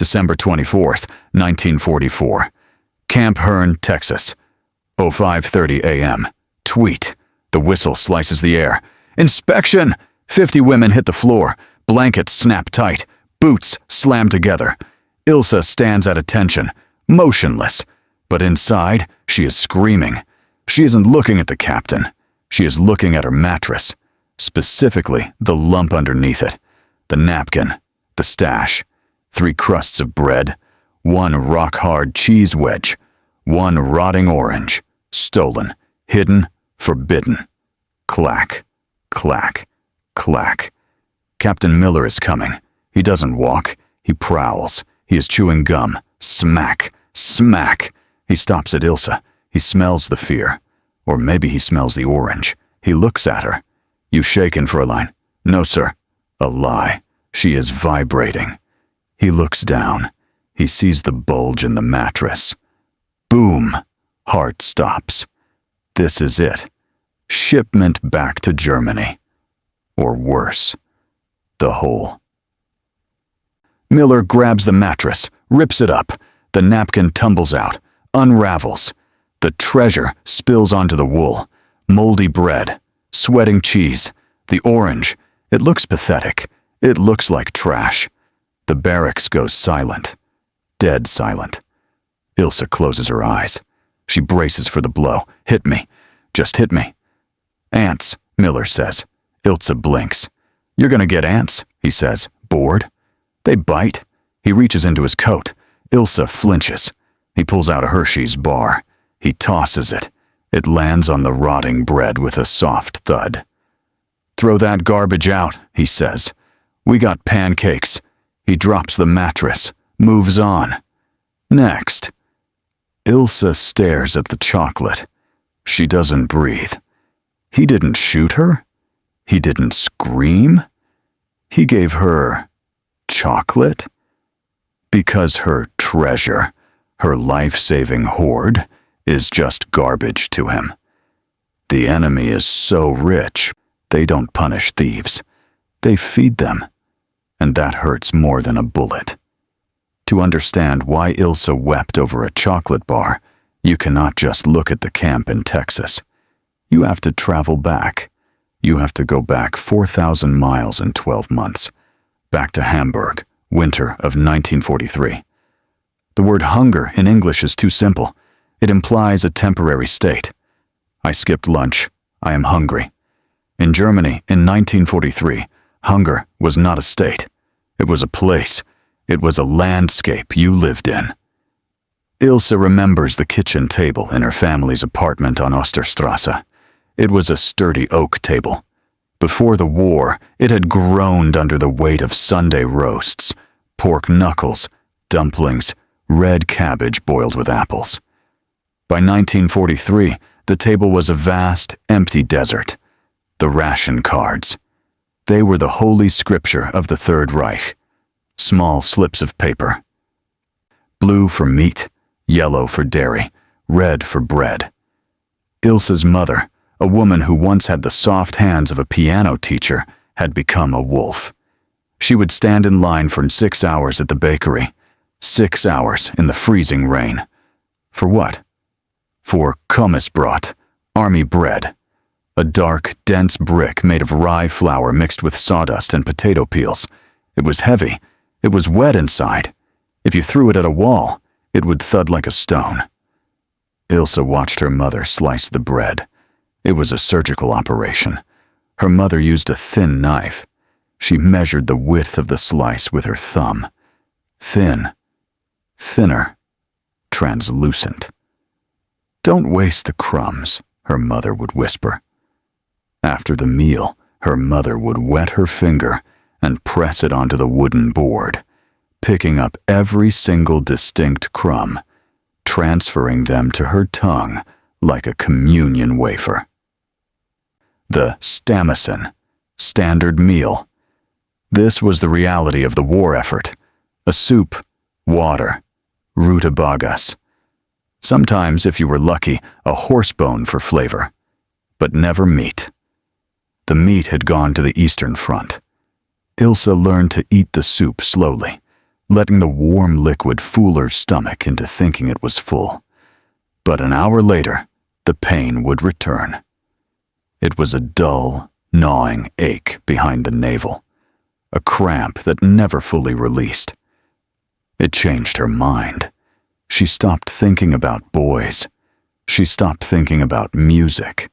December 24th, 1944. Camp Hearne, Texas. 05:30 a.m. Tweet. The whistle slices the air. Inspection! 50 women hit the floor. Blankets snap tight. Boots slam together. Ilse stands at attention, motionless. But inside, she is screaming. She isn't looking at the captain. She is looking at her mattress. Specifically, the lump underneath it. The napkin. The stash. 3 crusts of bread. 1 rock-hard cheese wedge. 1 rotting orange. Stolen. Hidden. Forbidden. Clack. Clack. Clack. Captain Miller is coming. He doesn't walk. He prowls. He is chewing gum. Smack. Smack. He stops at Ilse. He smells the fear. Or maybe he smells the orange. He looks at her. You shaken, Fräulein? No, sir. A lie. She is vibrating. He looks down. He sees the bulge in the mattress. Boom. Heart stops. This is it. Shipment back to Germany. Or worse. The hole. Miller grabs the mattress, rips it up. The napkin tumbles out, unravels. The treasure spills onto the wool. Moldy bread, sweating cheese, the orange. It looks pathetic. It looks like trash. The barracks goes silent. Dead silent. Ilse closes her eyes. She braces for the blow. Hit me. Just hit me. Ants, Miller says. Ilse blinks. You're gonna get ants, he says, bored. They bite. He reaches into his coat. Ilse flinches. He pulls out a Hershey's bar. He tosses it. It lands on the rotting bread with a soft thud. Throw that garbage out, he says. We got pancakes. He drops the mattress, moves on. Next. Ilse stares at the chocolate. She doesn't breathe. He didn't shoot her. He didn't scream. He gave her chocolate? Because her treasure, her life-saving hoard, is just garbage to him. The enemy is so rich, they don't punish thieves. They feed them. And that hurts more than a bullet. To understand why Ilse wept over a chocolate bar, you cannot just look at the camp in Texas. You have to travel back. You have to go back 4,000 miles in 12 months. Back to Hamburg, winter of 1943. The word hunger in English is too simple. It implies a temporary state. I skipped lunch. I am hungry. In Germany, in 1943, hunger was not a state. It was a place. It was a landscape you lived in. Ilse remembers the kitchen table in her family's apartment on Osterstrasse. It was a sturdy oak table. Before the war, it had groaned under the weight of Sunday roasts, pork knuckles, dumplings, red cabbage boiled with apples. By 1943, the table was a vast, empty desert. The ration cards. They were the holy scripture of the Third Reich. Small slips of paper. Blue for meat, yellow for dairy, red for bread. Ilse's mother, a woman who once had the soft hands of a piano teacher, had become a wolf. She would stand in line for 6 hours at the bakery, 6 hours in the freezing rain. For what? For Kommissbrot, army bread. A dark, dense brick made of rye flour mixed with sawdust and potato peels. It was heavy. It was wet inside. If you threw it at a wall, it would thud like a stone. Ilse watched her mother slice the bread. It was a surgical operation. Her mother used a thin knife. She measured the width of the slice with her thumb. Thin. Thinner. Translucent. Don't waste the crumbs, her mother would whisper. After the meal, her mother would wet her finger and press it onto the wooden board, picking up every single distinct crumb, transferring them to her tongue like a communion wafer. The Stamison, standard meal. This was the reality of the war effort. A soup, water, rutabagas. Sometimes, if you were lucky, a horse bone for flavor, but never meat. The meat had gone to the Eastern Front. Ilse learned to eat the soup slowly, letting the warm liquid fool her stomach into thinking it was full. But an hour later, the pain would return. It was a dull, gnawing ache behind the navel, a cramp that never fully released. It changed her mind. She stopped thinking about boys. She stopped thinking about music.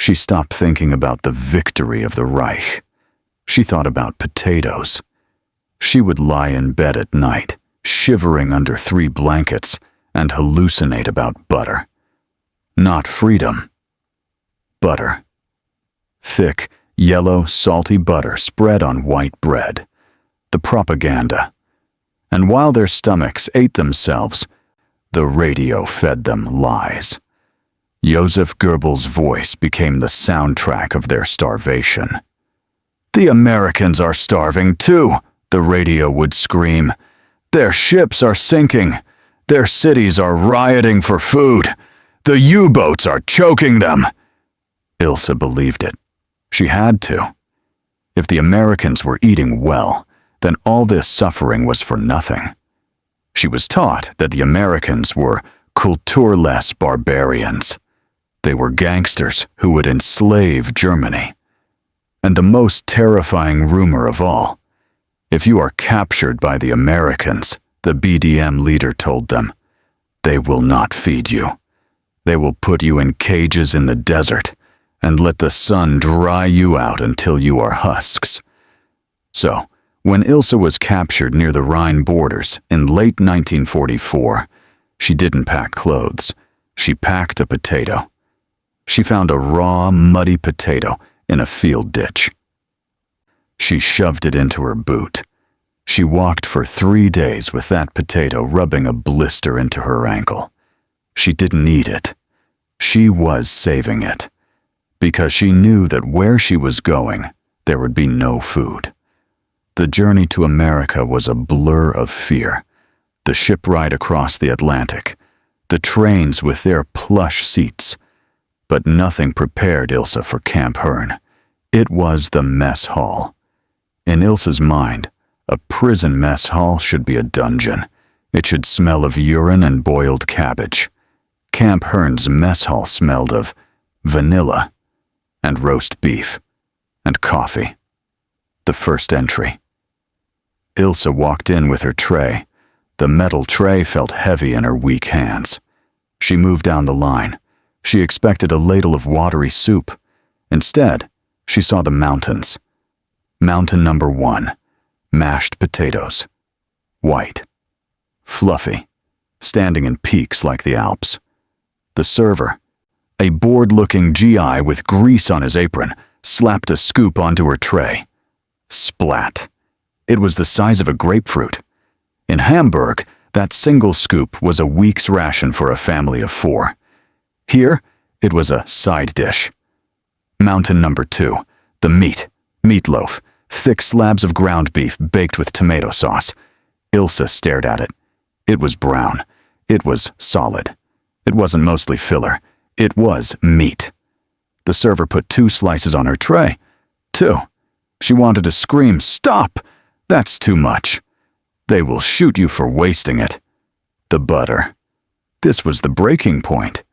She stopped thinking about the victory of the Reich. She thought about potatoes. She would lie in bed at night, shivering under 3 blankets, and hallucinate about butter. Not freedom. Butter. Thick, yellow, salty butter spread on white bread. The propaganda. And while their stomachs ate themselves, the radio fed them lies. Joseph Goebbels' voice became the soundtrack of their starvation. "The Americans are starving too," the radio would scream. "Their ships are sinking. Their cities are rioting for food. The U-boats are choking them." Ilse believed it. She had to. If the Americans were eating well, then all this suffering was for nothing. She was taught that the Americans were kulturless barbarians. They were gangsters who would enslave Germany. And the most terrifying rumor of all, if you are captured by the Americans, the BDM leader told them, they will not feed you. They will put you in cages in the desert and let the sun dry you out until you are husks. So, when Ilse was captured near the Rhine borders in late 1944, she didn't pack clothes. She packed a potato. She found a raw, muddy potato in a field ditch. She shoved it into her boot. She walked for 3 days with that potato rubbing a blister into her ankle. She didn't eat it. She was saving it, because she knew that where she was going, there would be no food. The journey to America was a blur of fear. The ship ride across the Atlantic, the trains with their plush seats. But nothing prepared Ilse for Camp Hearne. It was the mess hall. In Ilse's mind, a prison mess hall should be a dungeon. It should smell of urine and boiled cabbage. Camp Hearne's mess hall smelled of vanilla and roast beef and coffee. The first entry. Ilse walked in with her tray. The metal tray felt heavy in her weak hands. She moved down the line. She expected a ladle of watery soup. Instead, she saw the mountains. Mountain number 1, mashed potatoes. White. Fluffy. Standing in peaks like the Alps. The server, a bored-looking GI with grease on his apron, slapped a scoop onto her tray. Splat. It was the size of a grapefruit. In Hamburg, that single scoop was a week's ration for a family of 4. Here, it was a side dish. Mountain number 2, the meatloaf, thick slabs of ground beef baked with tomato sauce. Ilse stared at it. It was brown. It was solid. It wasn't mostly filler. It was meat. The server put 2 slices on her tray. 2. She wanted to scream, "Stop! That's too much. They will shoot you for wasting it." The butter. This was the breaking point.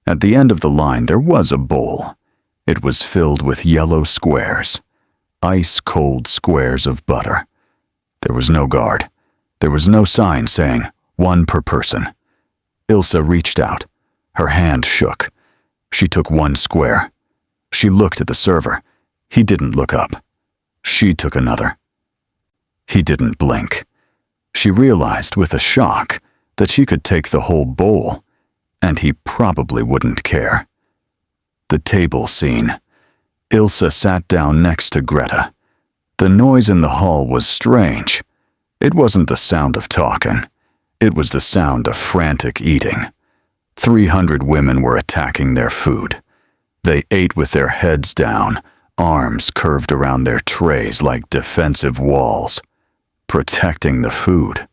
At the end of the line, there was a bowl. It was filled with yellow squares. Ice-cold squares of butter. There was no guard. There was no sign saying, 1 per person. Ilse reached out. Her hand shook. She took 1 square. She looked at the server. He didn't look up. She took another. He didn't blink. She realized with a shock that she could take the whole bowl, and he probably wouldn't care. The table scene. Ilse sat down next to Greta. The noise in the hall was strange. It wasn't the sound of talking. It was the sound of frantic eating. 300 women were attacking their food. They ate with their heads down, arms curved around their trays like defensive walls. Protecting the food.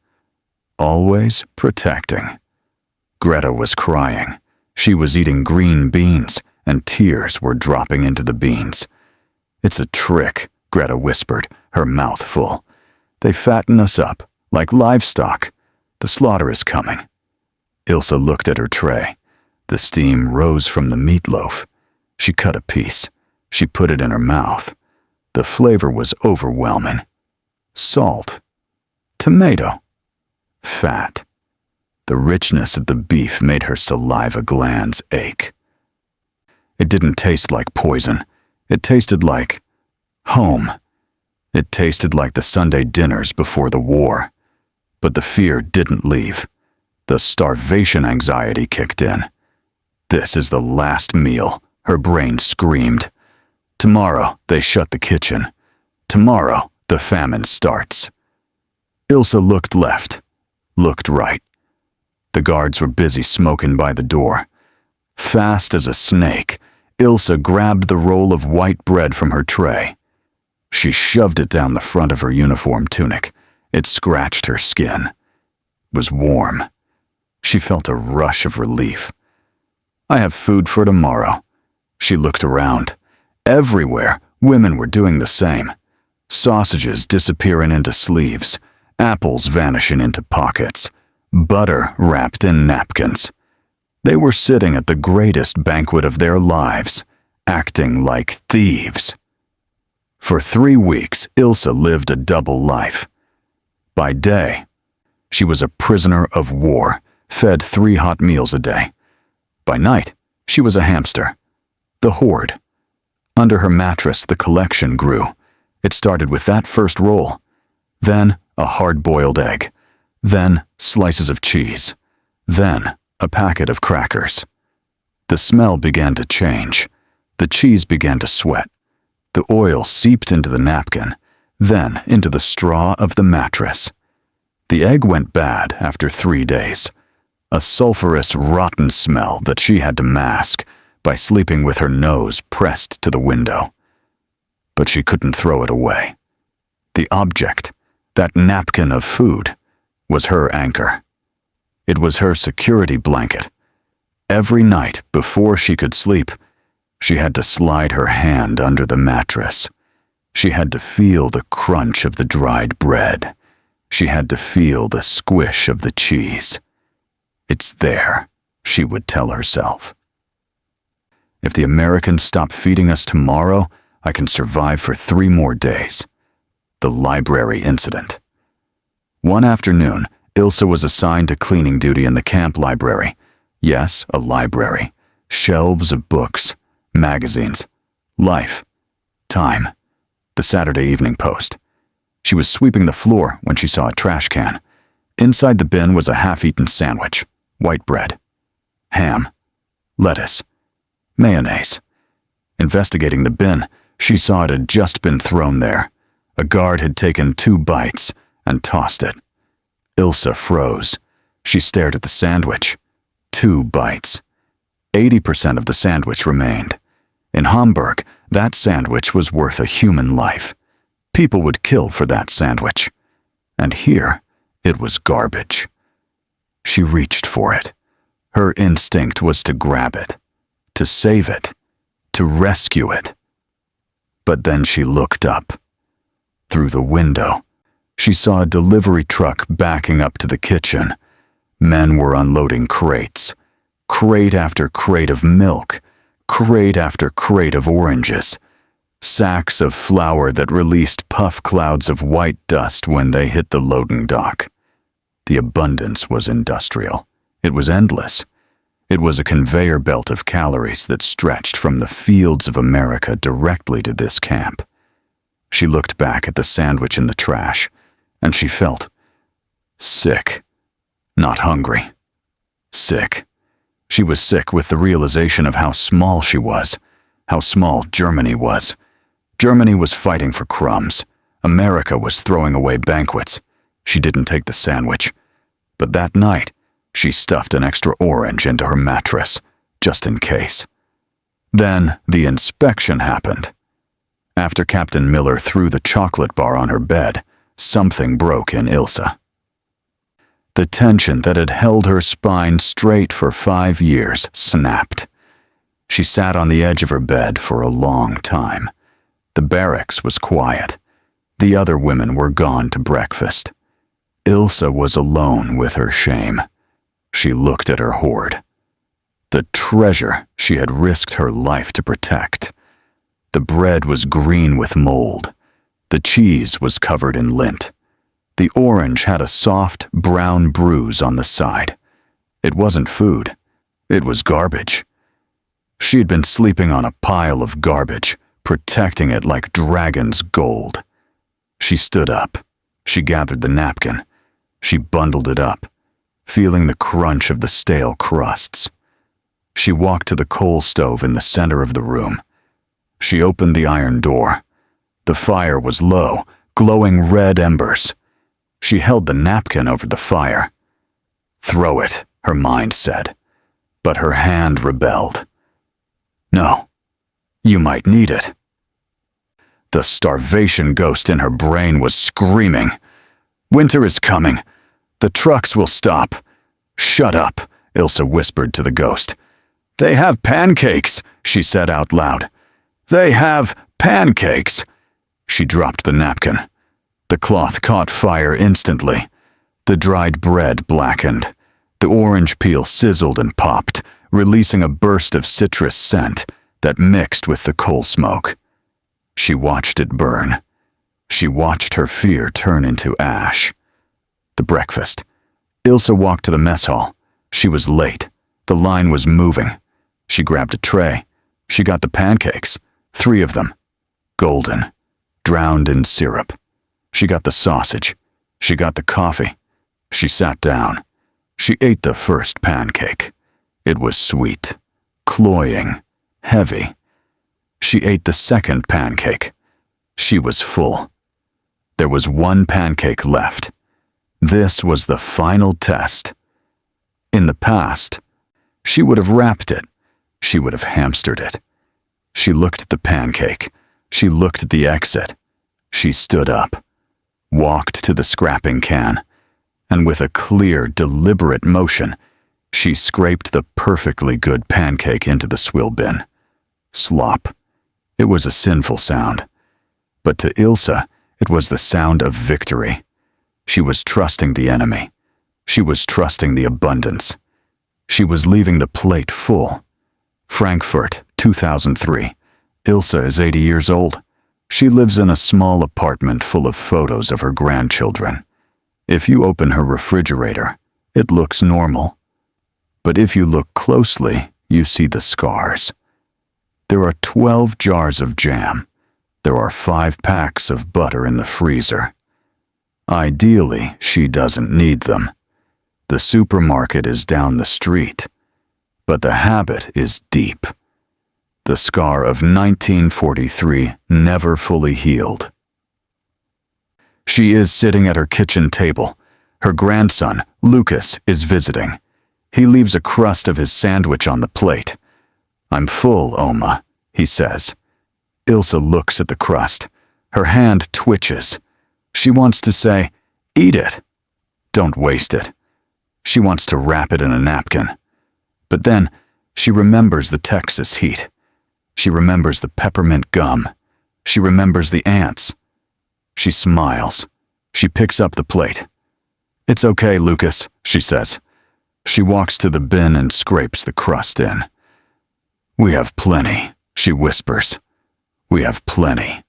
Always protecting. Greta was crying. She was eating green beans, and tears were dropping into the beans. "It's a trick," Greta whispered, her mouth full. "They fatten us up, Like livestock. The slaughter is coming. Ilse looked at her tray. The steam rose from the meatloaf. She cut a piece. She put it in her mouth. The flavor was overwhelming. Salt. Tomato. Fat. The richness of the beef made her saliva glands ache. It didn't taste like poison. It tasted like home. It tasted like the Sunday dinners before the war. But the fear didn't leave. The starvation anxiety kicked in. This is the last meal, her brain screamed. Tomorrow, they shut the kitchen. Tomorrow, the famine starts. Ilse looked left, looked right. The guards were busy smoking by the door. Fast as a snake, Ilse grabbed the roll of white bread from her tray. She shoved it down the front of her uniform tunic. It scratched her skin. It was warm. She felt a rush of relief. I have food for tomorrow. She looked around. Everywhere, women were doing the same. Sausages disappearing into sleeves, apples vanishing into pockets, butter wrapped in napkins. They were sitting at the greatest banquet of their lives, acting like thieves. For 3 weeks, Ilse lived a double life. By day, she was a prisoner of war, fed 3 hot meals a day. By night, she was a hamster. The hoard. Under her mattress, the collection grew. It started with that first roll, then a hard-boiled egg, then slices of cheese, then a packet of crackers. The smell began to change. The cheese began to sweat. The oil seeped into the napkin, then into the straw of the mattress. The egg went bad after 3 days. A sulphurous, rotten smell that she had to mask by sleeping with her nose pressed to the window. But she couldn't throw it away. The object, that napkin of food, was her anchor. It was her security blanket. Every night before she could sleep, she had to slide her hand under the mattress. She had to feel the crunch of the dried bread. She had to feel the squish of the cheese. It's there, she would tell herself. If the Americans stop feeding us tomorrow, I can survive for 3 more days. The library incident. One afternoon, Ilse was assigned to cleaning duty in the camp library. Yes, a library. Shelves of books, magazines, Life, Time, the Saturday Evening Post. She was sweeping the floor when she saw a trash can. Inside the bin was a half-eaten sandwich, white bread, ham, lettuce, mayonnaise. Investigating the bin, she saw it had just been thrown there. A guard had taken 2 bites and tossed it. Ilse froze. She stared at the sandwich. 2 bites. 80% of the sandwich remained. In Hamburg, that sandwich was worth a human life. People would kill for that sandwich. And here, it was garbage. She reached for it. Her instinct was to grab it, to save it, to rescue it. But then she looked up. Through the window, she saw a delivery truck backing up to the kitchen. Men were unloading crates. Crate after crate of milk, crate after crate of oranges, sacks of flour that released puff clouds of white dust when they hit the loading dock. The abundance was industrial. It was endless. It was a conveyor belt of calories that stretched from the fields of America directly to this camp. She looked back at the sandwich in the trash, and she felt sick. Not hungry. Sick. She was sick with the realization of how small she was, how small Germany was. Germany was fighting for crumbs. America was throwing away banquets. She didn't take the sandwich. But that night, she stuffed an extra orange into her mattress, just in case. Then the inspection happened. After Captain Miller threw the chocolate bar on her bed, something broke in Ilse. The tension that had held her spine straight for 5 years snapped. She sat on the edge of her bed for a long time. The barracks was quiet. The other women were gone to breakfast. Ilse was alone with her shame. She looked at her hoard. The treasure she had risked her life to protect. The bread was green with mold. The cheese was covered in lint. The orange had a soft, brown bruise on the side. It wasn't food. It was garbage. She had been sleeping on a pile of garbage, protecting it like dragon's gold. She stood up. She gathered the napkin. She bundled it up, feeling the crunch of the stale crusts. She walked to the coal stove in the center of the room. She opened the iron door. The fire was low, glowing red embers. She held the napkin over the fire. "Throw it," her mind said, but her hand rebelled. "No, you might need it." The starvation ghost in her brain was screaming. "Winter is coming. The trucks will stop." "Shut up," Ilse whispered to the ghost. "They have pancakes," she said out loud. "They have pancakes." She dropped the napkin. The cloth caught fire instantly. The dried bread blackened. The orange peel sizzled and popped, releasing a burst of citrus scent that mixed with the coal smoke. She watched it burn. She watched her fear turn into ash. The breakfast. Ilse walked to the mess hall. She was late. The line was moving. She grabbed a tray. She got the pancakes, 3 of them, golden, drowned in syrup. She got the sausage. She got the coffee. She sat down. She ate the first pancake. It was sweet, cloying, heavy. She ate the second pancake. She was full. There was 1 pancake left. This was the final test. In the past, she would have wrapped it. She would have hamstered it. She looked at the pancake. She looked at the exit. She stood up, walked to the scrapping can, and with a clear, deliberate motion, she scraped the perfectly good pancake into the swill bin. Slop. It was a sinful sound. But to Ilse, it was the sound of victory. She was trusting the enemy. She was trusting the abundance. She was leaving the plate full. Frankfurt, 2003. Ilse is 80 years old. She lives in a small apartment full of photos of her grandchildren. If you open her refrigerator, it looks normal. But if you look closely, you see the scars. There are 12 jars of jam. There are 5 packs of butter in the freezer. Ideally, she doesn't need them. The supermarket is down the street. But the habit is deep. The scar of 1943 never fully healed. She is sitting at her kitchen table. Her grandson, Lucas, is visiting. He leaves a crust of his sandwich on the plate. "I'm full, Oma," he says. Ilse looks at the crust. Her hand twitches. She wants to say, "Eat it. Don't waste it." She wants to wrap it in a napkin. But then she remembers the Texas heat. She remembers the peppermint gum. She remembers the ants. She smiles. She picks up the plate. "It's okay, Lucas," she says. She walks to the bin and scrapes the crust in. "We have plenty," she whispers. "We have plenty."